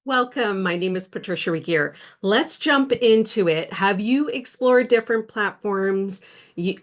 Welcome. My name is Patricia Regier. Let's jump into it. Have you explored different platforms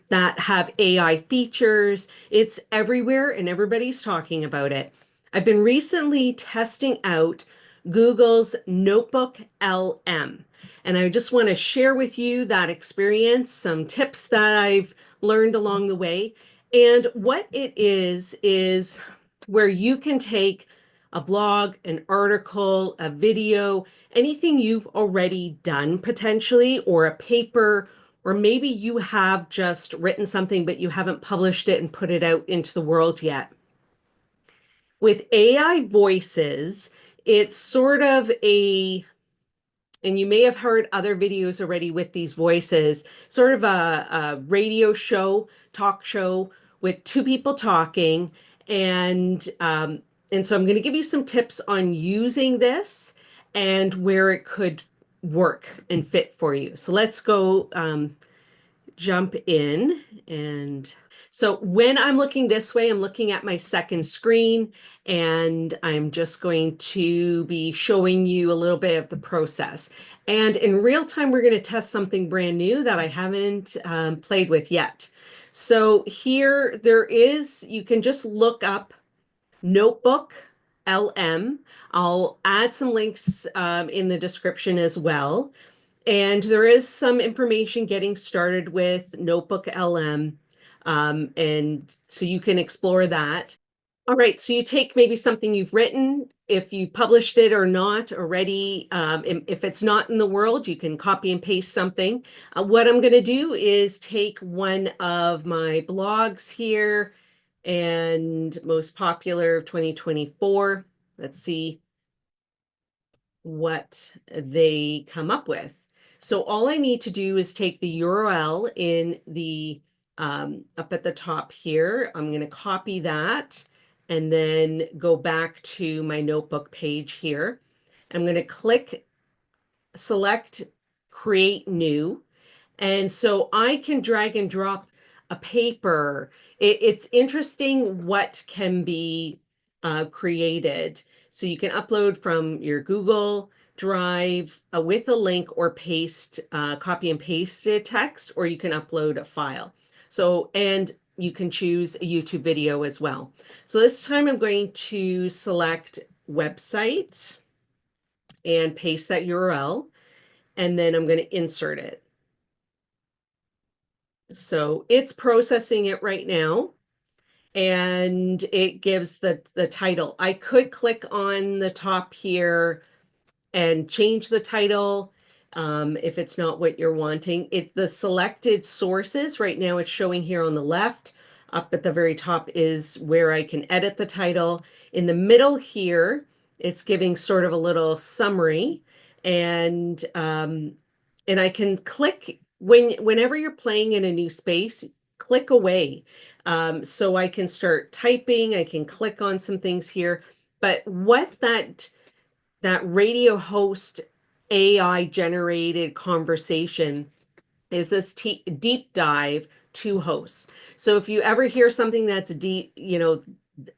that have AI features? It's everywhere and everybody's talking about it. I've been recently testing out Google's NotebookLM, and I just want to share with you that experience, some tips that I've learned along the way. And what it is where you can take a blog, an article, a video, anything you've already done potentially, or a paper, or maybe you have just written something, but you haven't published it and put it out into the world yet. With AI voices, it's sort of and you may have heard other videos already with these voices, sort of a radio show, talk show with two people talking. And and so I'm going to give you some tips on using this and where it could work and fit for you. So let's go jump in. And so when I'm looking this way, I'm looking at my second screen, and I'm just going to be showing you a little bit of the process. And in real time, we're going to test something brand new that I haven't played with yet. So here you can just look up Notebook LM. I'll add some links in the description as well. And there is some information getting started with Notebook LM. And so you can explore that. All right, so you take maybe something you've written, if you published it or not already. If it's not in the world, you can copy and paste something. What I'm going to do is take one of my blogs here and most popular of 2024. Let's see what they come up with. So all I need to do is take the URL in the up at the top here. I'm going to copy that and then go back to my notebook page here. I'm going to select create new. And so I can drag and drop a paper. It's interesting what can be created. So you can upload from your Google Drive with a link or copy and pasted text, or you can upload a file. So, and you can choose a YouTube video as well. So this time I'm going to select website and paste that URL, and then I'm going to insert it. So it's processing it right now, and it gives the title. I could click on the top here and change the title if it's not what you're wanting. The selected sources right now, it's showing here on the left. Up at the very top is where I can edit the title. In the middle here, it's giving sort of a little summary, and I can click whenever you're playing in a new space, click away. So I can start typing, I can click on some things here. But what that radio host AI generated conversation is this deep dive to hosts. So if you ever hear something that's deep,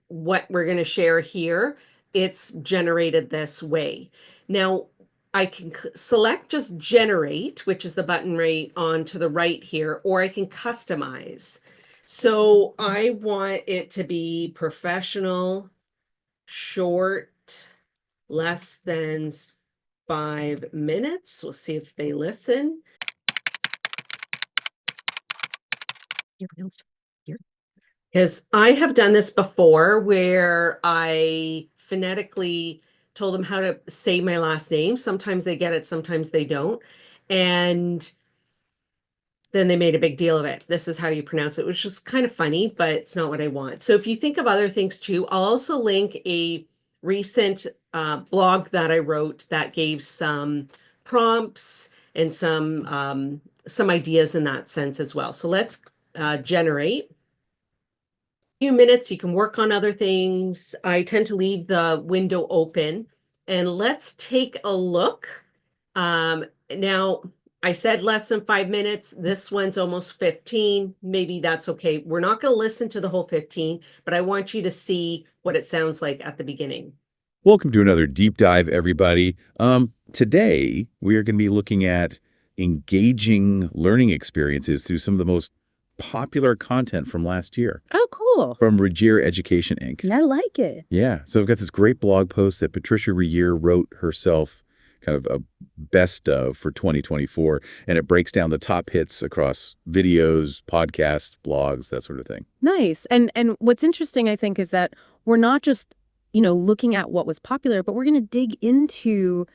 what we're going to share here, it's generated this way. Now, I can select just generate, which is the button right on to the right here, or I can customize. So I want it to be professional, short, less than 5 minutes. We'll see if they listen. Because I have done this before where I phonetically told them how to say my last name. Sometimes they get it, sometimes they don't. And then they made a big deal of it. This is how you pronounce it, which is kind of funny, but it's not what I want. So if you think of other things too, I'll also link a recent blog that I wrote that gave some prompts and some ideas in that sense as well. So let's generate. Few minutes, you can work on other things. I tend to leave the window open, and let's take a look. Now, I said less than 5 minutes. This one's almost 15. Maybe that's okay. We're not going to listen to the whole 15, but I want you to see what it sounds like at the beginning. Welcome to another deep dive, everybody. Today, we are going to be looking at engaging learning experiences through some of the most popular content from last year Oh, cool. from Regier Education Inc. I like it. Yeah, so I've got this great blog post that Patricia Regier wrote herself, kind of a best of for 2024, and it breaks down the top hits across videos, podcasts, blogs, that sort of thing. Nice. And what's interesting, I think, is that we're not just, looking at what was popular, but we're going to dig into,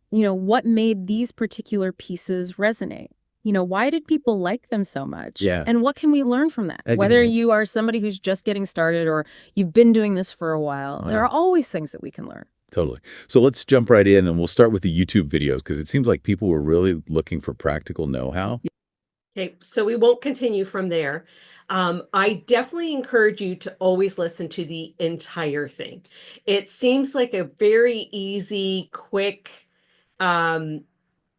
what made these particular pieces resonate. Why did people like them so much? Yeah, And what can we learn from that? Whether you are somebody who's just getting started or you've been doing this for a while, there wow. are always things that we can learn. Totally. So let's jump right in and we'll start with the YouTube videos because it seems like people were really looking for practical know-how. Okay, so we won't continue from there. I definitely encourage you to always listen to the entire thing. It seems like a very easy, quick um,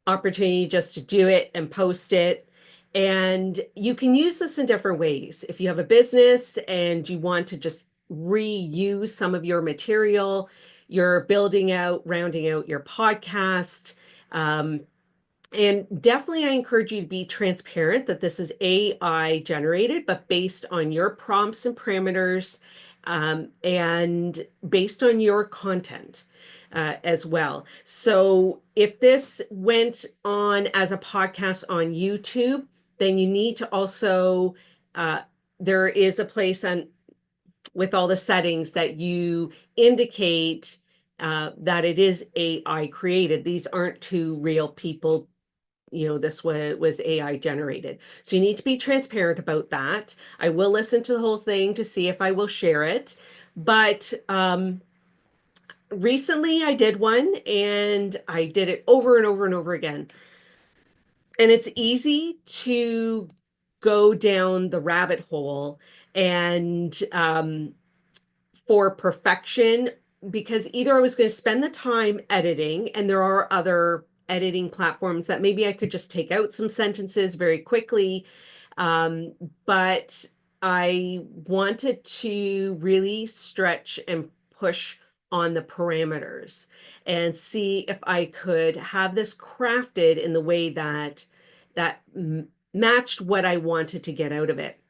opportunity just to do it and post it. And you can use this in different ways. If you have a business and you want to just reuse some of your material, you're building out, rounding out your podcast. Um, and definitely, I encourage you to be transparent that this is AI generated, but based on your prompts and parameters, and based on your content as well. So, if this went on as a podcast on YouTube, then you need to also, uh, there is a place on with all the settings that you indicate that it is AI created. These aren't two real people, this was AI generated. So you need to be transparent about that. I will listen to the whole thing to see if I will share it. But recently I did one and I did it over and over and over again. And it's easy to go down the rabbit hole and for perfection because either I was going to spend the time editing, and there are other editing platforms that maybe I could just take out some sentences very quickly. Um, but I wanted to really stretch and push on the parameters and see if I could have this crafted in the way that matched what I wanted to get out of it.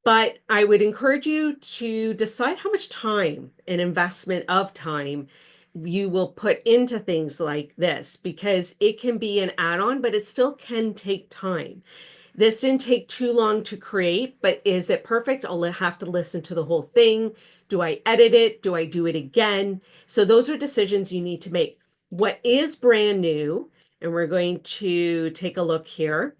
But I would encourage you to decide how much time and investment of time you will put into things like this because it can be an add-on, but it still can take time. This didn't take too long to create, but is it perfect? I'll have to listen to the whole thing. Do I edit it? Do I do it again? So those are decisions you need to make. What is brand new, and we're going to take a look here.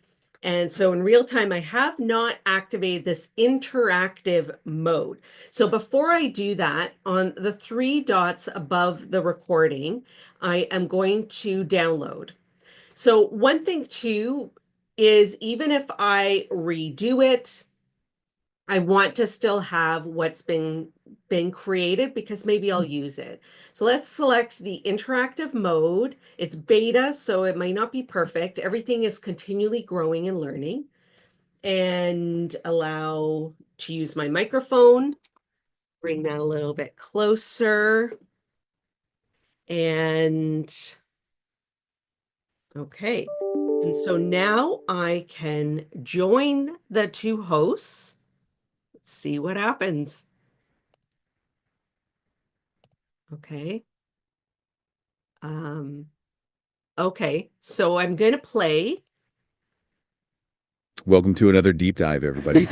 And so in real time, I have not activated this interactive mode. So before I do that, on the three dots above the recording, I am going to download. So one thing too is even if I redo it, I want to still have what's been created because maybe I'll use it. So let's select the interactive mode. It's beta, so it might not be perfect. Everything is continually growing and learning. And allow to use my microphone. Bring that a little bit closer. And okay. And so now I can join the two hosts. Let's see what happens. Okay. Um, okay. So I'm going to play. Welcome to another deep dive, everybody.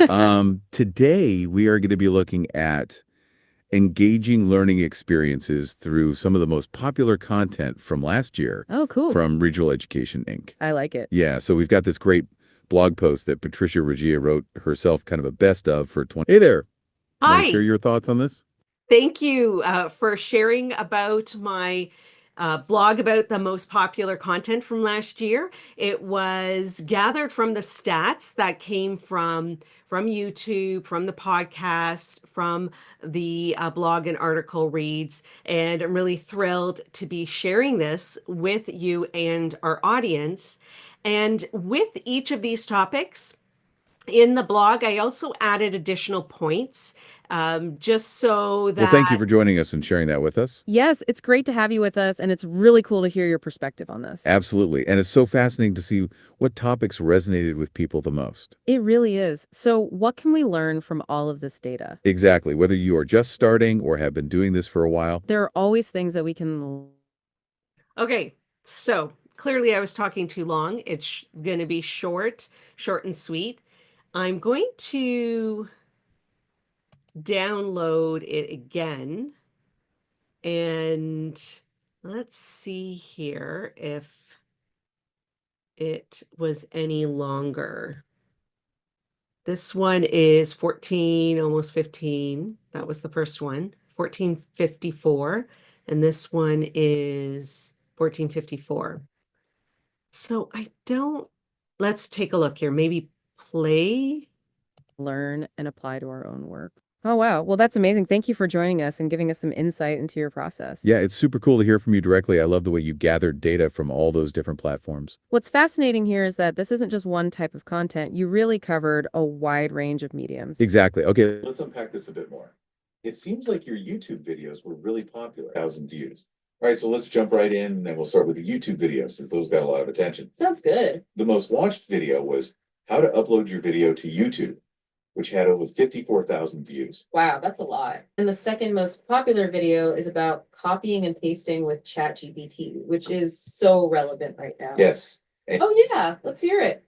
Today, we are going to be looking at engaging learning experiences through some of the most popular content from last year Oh, cool. from Regional Education Inc. I like it. Yeah, so we've got this great blog post that Patricia Regier wrote herself, kind of a best of for 20. Hey there. Want to share Hi. your thoughts on this? Thank you for sharing about my blog about the most popular content from last year. It was gathered from the stats that came from YouTube, from the podcast, from the blog and article reads, and I'm really thrilled to be sharing this with you and our audience. And with each of these topics, In the blog, I also added additional points, just so Well, thank you that. for joining us and sharing that with us. Yes, it's great to have you with us, and it's really cool to hear your perspective on this. Absolutely. And it's so fascinating to see what topics resonated with people the most. It really is. So, what can we learn from all of this data? Exactly. Whether you are just starting or have been doing this for a while. There are always things that we can. Okay, so clearly I was talking too long. It's going to be short, short and sweet. I'm going to download it again, and let's see here if it was any longer. This one is 14, almost 15. That was the first one, 1454. And this one is 1454. So I don't, let's take a look here. Maybe play. Learn and apply to our own work. Oh, wow. Well, that's amazing. Thank you for joining us and giving us some insight into your process. Yeah, it's super cool to hear from you directly. I love the way you gathered data from all those different platforms. What's fascinating here is that this isn't just one type of content. You really covered a wide range of mediums. Exactly. Okay, let's unpack this a bit more. It seems like your YouTube videos were really popular, 1,000 views. All right, so let's jump right in and then we'll start with the YouTube videos since those got a lot of attention. Sounds good. The most watched video was how to upload your video to YouTube, which had over 54,000 views. Wow, that's a lot. And the second most popular video is about copying and pasting with ChatGPT, which is so relevant right now. Yes. Oh, yeah. Let's hear it.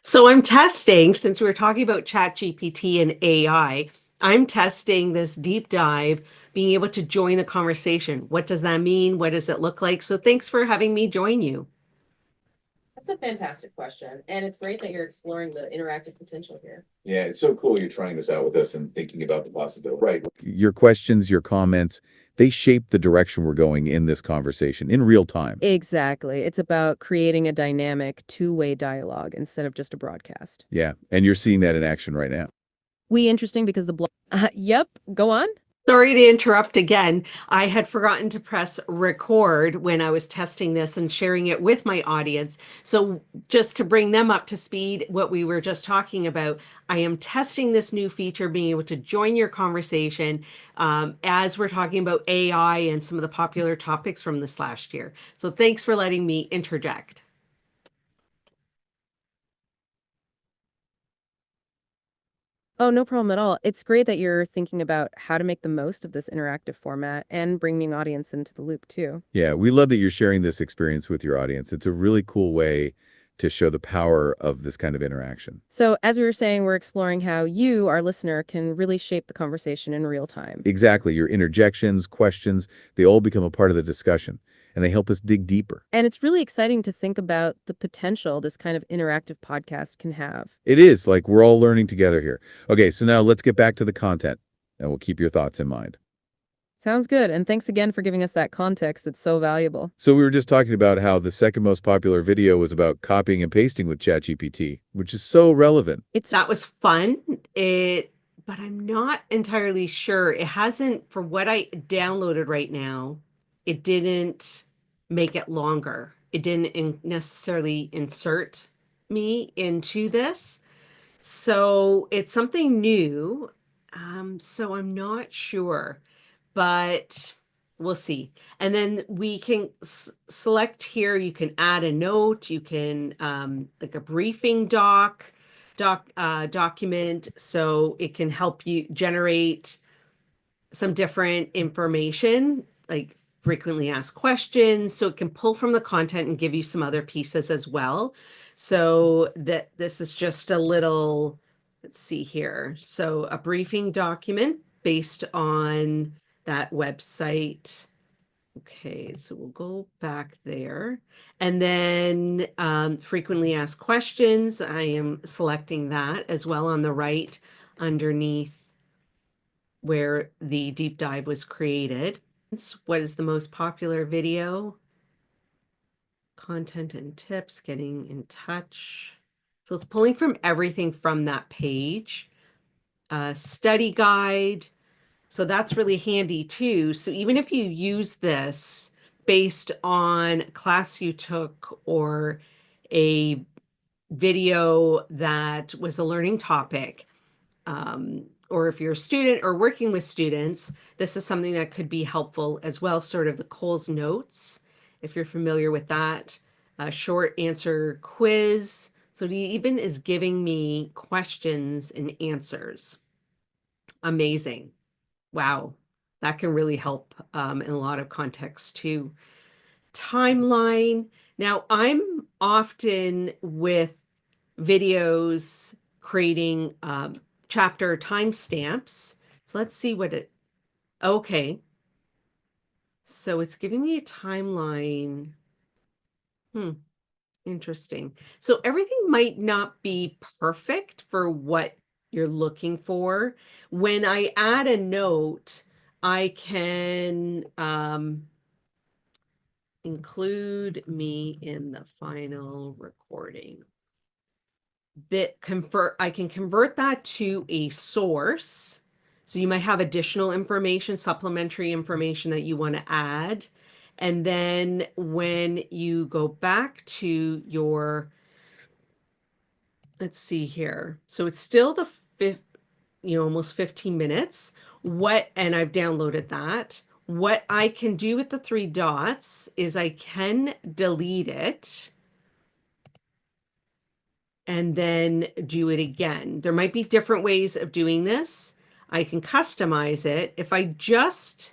So I'm testing, since we were talking about ChatGPT and AI, I'm testing this deep dive, being able to join the conversation. What does that mean? What does it look like? So thanks for having me join you. That's a fantastic question. And it's great that you're exploring the interactive potential here. Yeah, it's so cool you're trying this out with us and thinking about the possibility. Right. Your questions, your comments, they shape the direction we're going in this conversation in real time. Exactly. It's about creating a dynamic two-way dialogue instead of just a broadcast. Yeah, and you're seeing that in action right now. Interesting because the blog. Yep. Go on. Sorry to interrupt again. I had forgotten to press record when I was testing this and sharing it with my audience. So just to bring them up to speed, what we were just talking about, I am testing this new feature, being able to join your conversation as we're talking about AI and some of the popular topics from this last year. So thanks for letting me interject. Oh, no problem at all. It's great that you're thinking about how to make the most of this interactive format and bringing audience into the loop too. Yeah, we love that you're sharing this experience with your audience. It's a really cool way to show the power of this kind of interaction. So, as we were saying, we're exploring how you, our listener, can really shape the conversation in real time. Exactly. Your interjections, questions, they all become a part of the discussion and they help us dig deeper. And it's really exciting to think about the potential this kind of interactive podcast can have. It is like we're all learning together here. Okay, so now let's get back to the content and we'll keep your thoughts in mind. Sounds good. And thanks again for giving us that context. It's so valuable. So we were just talking about how the second most popular video was about copying and pasting with ChatGPT, which is so relevant. That was fun. But I'm not entirely sure. It hasn't, for what I downloaded right now, it didn't make it longer. It didn't necessarily insert me into this. So it's something new. So I'm not sure, but we'll see. And then we can select here. You can add a note. You can like a briefing document, so it can help you generate some different information, like frequently asked questions, so it can pull from the content and give you some other pieces as well. So that this is just a little, let's see here. So a briefing document based on that website. Okay, so we'll go back there. And then frequently asked questions. I am selecting that as well on the right underneath where the deep dive was created. What is the most popular video? Content and tips, getting in touch. So it's pulling from everything from that page. Study guide. So that's really handy too. So even if you use this based on a class you took or a video that was a learning topic, or if you're a student or working with students, this is something that could be helpful as well, sort of the Coles Notes, if you're familiar with that, a short answer quiz. So it even is giving me questions and answers. Amazing. Wow. That can really help in a lot of contexts too. Timeline. Now, I'm often with videos creating chapter timestamps. So let's see what it, okay. So it's giving me a timeline. Interesting. So everything might not be perfect for what you're looking for. When I add a note, I can include me in the final recording. I can convert that to a source. So you might have additional information, supplementary information that you want to add. And then when you go back to your, let's see here. So it's still the fifth, almost 15 minutes. And I've downloaded that. What I can do with the three dots is I can delete it and then do it again. There might be different ways of doing this. I can customize it. If I just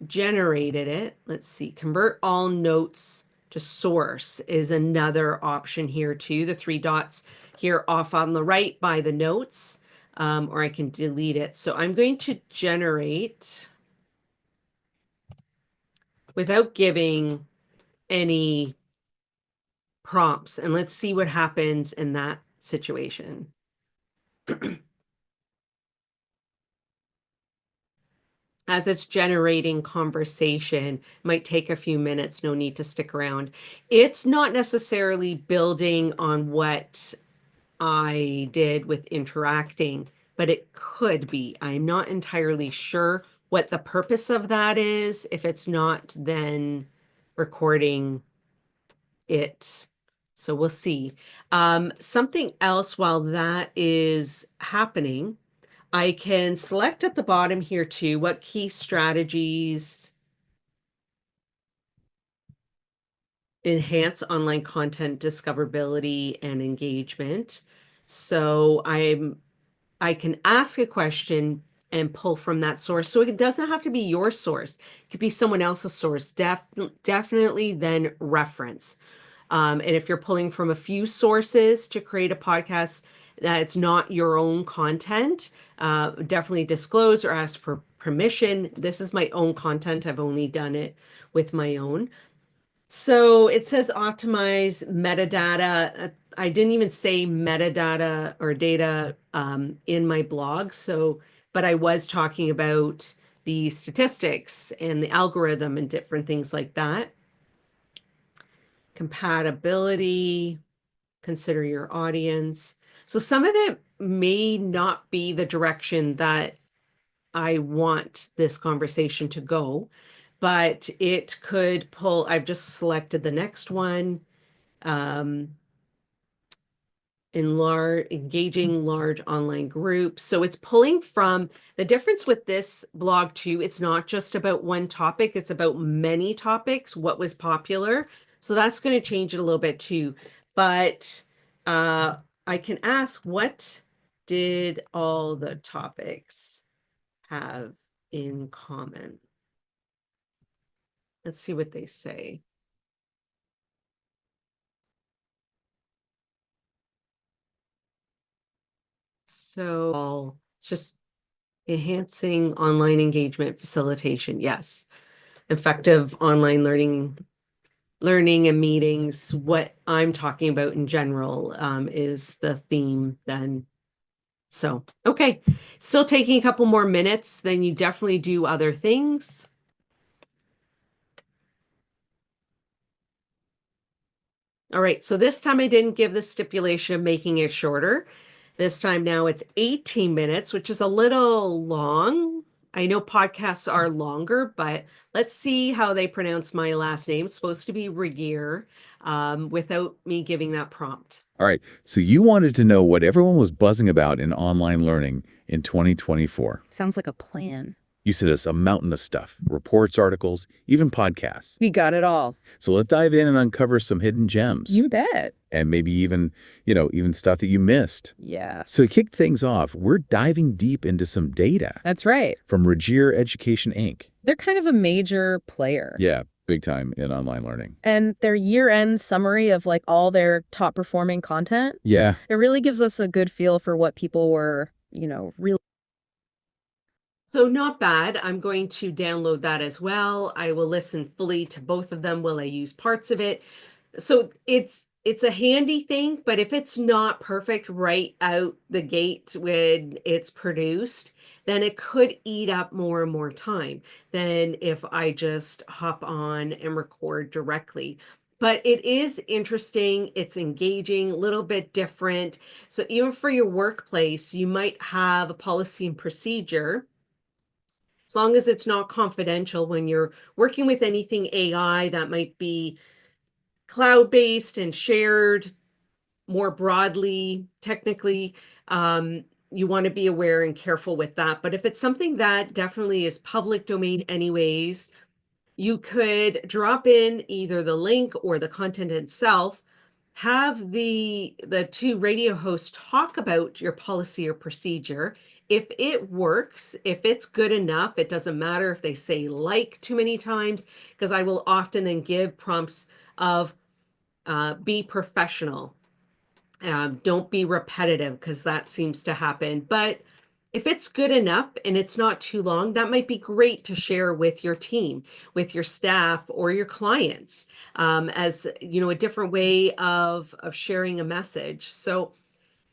generated it, let's see, convert all notes to source is another option here too. The three dots here off on the right by the notes, or I can delete it. So I'm going to generate without giving any prompts, and let's see what happens in that situation. As it's generating conversation, might take a few minutes, no need to stick around. It's not necessarily building on what I did with interacting, but it could be. I'm not entirely sure what the purpose of that is. If it's not, then recording it. So we'll see. Something else while that is happening, I can select at the bottom here too, what key strategies enhance online content discoverability and engagement. So I can ask a question and pull from that source. So it doesn't have to be your source. It could be someone else's source. Definitely then reference. And if you're pulling from a few sources to create a podcast that's not your own content, definitely disclose or ask for permission. This is my own content. I've only done it with my own. So it says optimize metadata. I didn't even say metadata or data in my blog. So, but I was talking about the statistics and the algorithm and different things like that. Compatibility, consider your audience. So some of it may not be the direction that I want this conversation to go, but it could pull. I've just selected the next one. Engaging large online groups. So it's pulling from the difference with this blog too. It's not just about one topic, it's about many topics, what was popular. So that's going to change it a little bit too. But I can ask, what did all the topics have in common? Let's see what they say. So it's just enhancing online engagement facilitation. Yes. Effective online learning and meetings. What I'm talking about in general is the theme then. So, okay. Still taking a couple more minutes, then you definitely do other things. All right, so this time I didn't give the stipulation of making it shorter. This time now it's 18 minutes, which is a little long. I know podcasts are longer, but let's see how they pronounce my last name. It's supposed to be Regier, without me giving that prompt. All right, so you wanted to know what everyone was buzzing about in online learning in 2024. Sounds like a plan. You sent us a mountain of stuff, reports, articles, even podcasts. We got it all. So let's dive in and uncover some hidden gems. You bet. And maybe even, even stuff that you missed. Yeah. So to kick things off, we're diving deep into some data That's right. from Regier Education, Inc. They're kind of a major player. Yeah, big time in online learning. And their year-end summary of like all their top performing content, Yeah. it really gives us a good feel for what people were, really. So not bad. I'm going to download that as well. I will listen fully to both of them while I use parts of it. So it's a handy thing, but if it's not perfect right out the gate when it's produced, then it could eat up more and more time than if I just hop on and record directly. But it is interesting, it's engaging, a little bit different. So even for your workplace, you might have a policy and procedure, as long as it's not confidential when you're working with anything AI that might be cloud-based and shared more broadly, technically, you want to be aware and careful with that. But if it's something that definitely is public domain anyways, you could drop in either the link or the content itself, have the two radio hosts talk about your policy or procedure. If it works, if it's good enough, it doesn't matter if they say like too many times, because I will often then give prompts of be professional. Don't be repetitive, because that seems to happen. But if it's good enough and it's not too long, that might be great to share with your team, with your staff or your clients, as a different way of sharing a message. So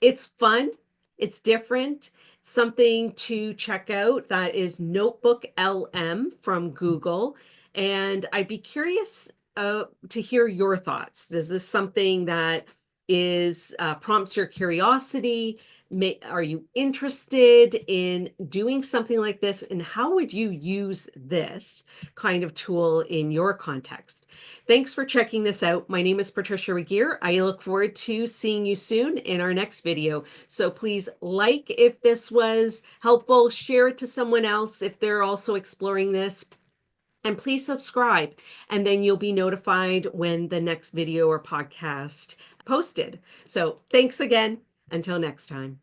it's fun, it's different, something to check out. That is NotebookLM from Google. And I'd be curious to hear your thoughts. Is this something that is prompts your curiosity? Are you interested in doing something like this? And how would you use this kind of tool in your context? Thanks for checking this out. My name is Patricia Regier. I look forward to seeing you soon in our next video. So please like if this was helpful, share it to someone else if they're also exploring this, and please subscribe, and then you'll be notified when the next video or podcast posted. So thanks again. Until next time.